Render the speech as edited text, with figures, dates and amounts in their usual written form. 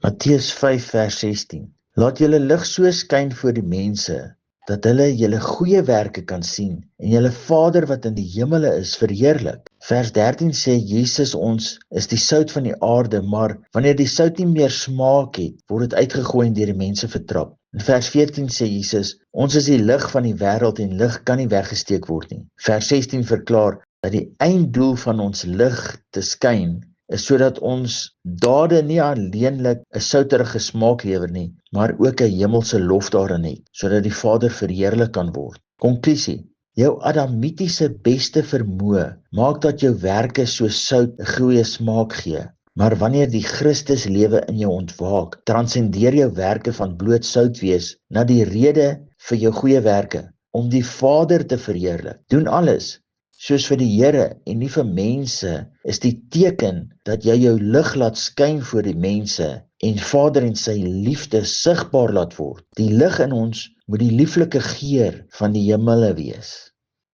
Matteus 5 vers 16. Laat julle lig so skyn voor die mense, dat hulle julle goeie werke kan sien en julle Vader wat in die hemele is verheerlik. Vers 13 sê Jesus ons is die sout van die aarde, maar wanneer die sout nie meer smaak het, word dit uitgegooi en deur die mense vertrap. In vers 14 sê Jesus, ons is die lig van die wêreld en lig kan nie weggesteek word nie. Vers 16 verklaar dat die einddoel van ons lig te skyn is sodat ons dade nie alleenlik 'n souterige smaak lewer nie, maar ook 'n hemelse lof daarin het, sodat die Vader verheerlik kan word. Konklusie: jou adamitiese beste vermoë maak dat jou werke soos sout 'n goeie smaak gee. Maar wanneer die Christus lewe in jou ontwaak, transcendeer jou werke van bloot sout wees na die rede vir jou goeie werke, om die Vader te verheerlik. Doen alles soos vir die Here en nie vir mense, is die teken dat jy jou lig laat skyn voor die mense en Vader en sy liefde sigbaar laat word. Die lig in ons moet die lieflike geur van die hemele wees.